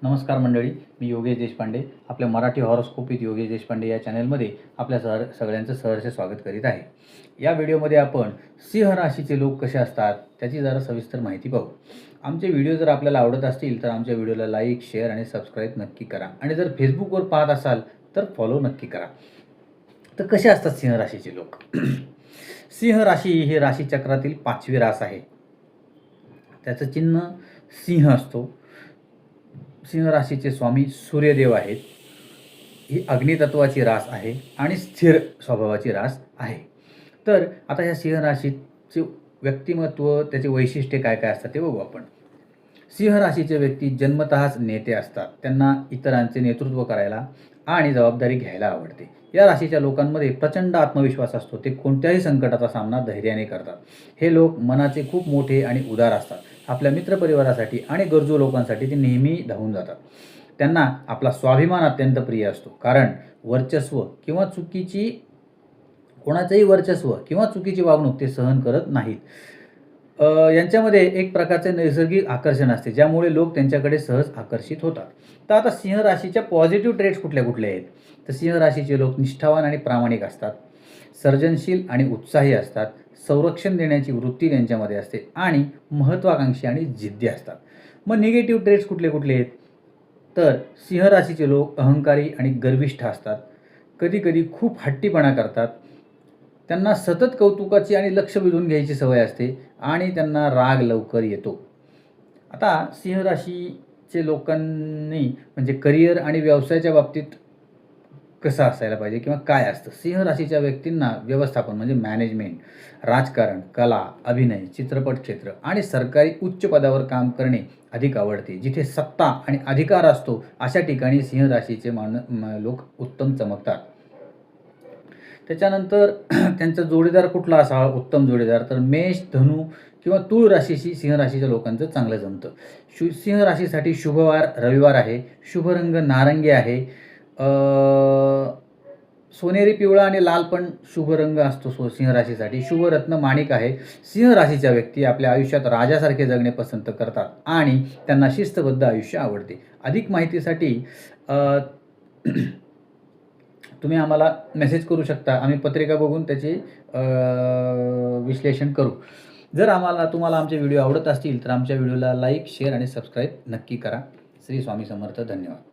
नमस्कार मंडळी, मी योगेश देशपांडे. आपल्या मराठी हॉरोस्कोप विथ योगेश देशपांडे या चॅनलमध्ये आपल्या सगळ्यांचं सहर्ष स्वागत करीत आहे. या व्हिडिओमध्ये आपण सिंह राशीचे लोक कसे असतात त्याची जरा सविस्तर माहिती पाहू. आमचे व्हिडिओ जर आपल्याला आवडत असतील तर आमच्या व्हिडिओला लाईक, शेअर आणि सबस्क्राईब नक्की करा. आणि जर फेसबुकवर पाहत असाल तर फॉलो नक्की करा. तर कसे असतात सिंह राशीचे लोक? सिंह राशी ही राशीचक्रातील 5वी रास आहे. त्याचं चिन्ह सिंह असतो. सिंह राशीचे स्वामी सूर्यदेव आहेत. ही अग्नितत्वाची रास आहे आणि स्थिर स्वभावाची रास आहे. तर आता ह्या सिंह राशीचे व्यक्तिमत्व, त्याचे वैशिष्ट्ये काय काय असतात ते बघू आपण. सिंह राशीचे व्यक्ती जन्मतःच नेते असतात. त्यांना इतरांचे नेतृत्व करायला आणि जबाबदारी घ्यायला आवडते. या राशीच्या लोकांमध्ये प्रचंड आत्मविश्वास असतो. ते कोणत्याही संकटाचा सामना धैर्याने करतात. हे लोक मनाचे खूप मोठे आणि उदार असतात. आपल्या मित्रपरिवारासाठी आणि गरजू लोकांसाठी ते नेहमी धावून जातात. त्यांना आपला स्वाभिमान अत्यंत प्रिय असतो. कारण कोणाचंही वर्चस्व किंवा चुकीची वागणूक ते सहन करत नाहीत. यांच्यामध्ये एक प्रकारचे नैसर्गिक आकर्षण असते, ज्यामुळे लोक त्यांच्याकडे सहज आकर्षित होतात. तर आता सिंह राशीच्या पॉझिटिव्ह ट्रेट्स कुठल्या कुठल्या आहेत? तर सिंह राशीचे लोक निष्ठावान आणि प्रामाणिक असतात, सर्जनशील आणि उत्साही असतात, संरक्षण देण्याची वृत्ती त्यांच्यामध्ये असते आणि महत्त्वाकांक्षी आणि जिद्दी असतात. मग निगेटिव्ह ट्रेट्स कुठले कुठले आहेत? तर सिंह राशीचे लोक अहंकारी आणि गर्विष्ठ असतात, कधीकधी खूप हट्टीपणा करतात, त्यांना सतत कौतुकाची आणि लक्ष वेधून घ्यायची सवय असते आणि त्यांना राग लवकर येतो. आता सिंह राशीचे लोकांनी म्हणजे करिअर आणि व्यवसायाच्या बाबतीत कसं असायला पाहिजे किंवा काय असतं? सिंह राशीच्या व्यक्तींना व्यवस्थापन म्हणजे मॅनेजमेंट, राजकारण, कला, अभिनय, चित्रपट क्षेत्र आणि सरकारी उच्च पदावर काम करणे अधिक आवडते. जिथे सत्ता आणि अधिकार असतो अशा ठिकाणी सिंह राशीचे लोक उत्तम चमकतात. त्याच्यानंतर त्यांचा जोडीदार कुठला असावा उत्तम जोडीदार? तर मेष, धनु किंवा तूळ राशीशी सिंह राशीच्या लोकांचं चांगलं जमतं. सिंह राशीसाठी शुभवार रविवार आहे. शुभ रंग नारंगी आहे. सोनेरी, पिवळा आणि लाल पण शुभ रंग असतो सिंह राशीसाठी. शुभ रत्न माणिक आहे. सिंह राशीच्या व्यक्ती आपल्या आयुष्यात राजासारखे जगणे पसंत करतात आणि त्यांना शिस्तबद्ध आयुष्य आवडते. अधिक माहितीसाठी तुम्ही आम्हाला मेसेज करू शकता. आम्ही पत्रिका बघून त्याचे विश्लेषण करू. जर तुम्हाला आमचे व्हिडिओ आवडत असतील तर आमच्या व्हिडिओला लाईक, शेअर आणि सबस्क्राईब नक्की करा. श्री स्वामी समर्थ. धन्यवाद.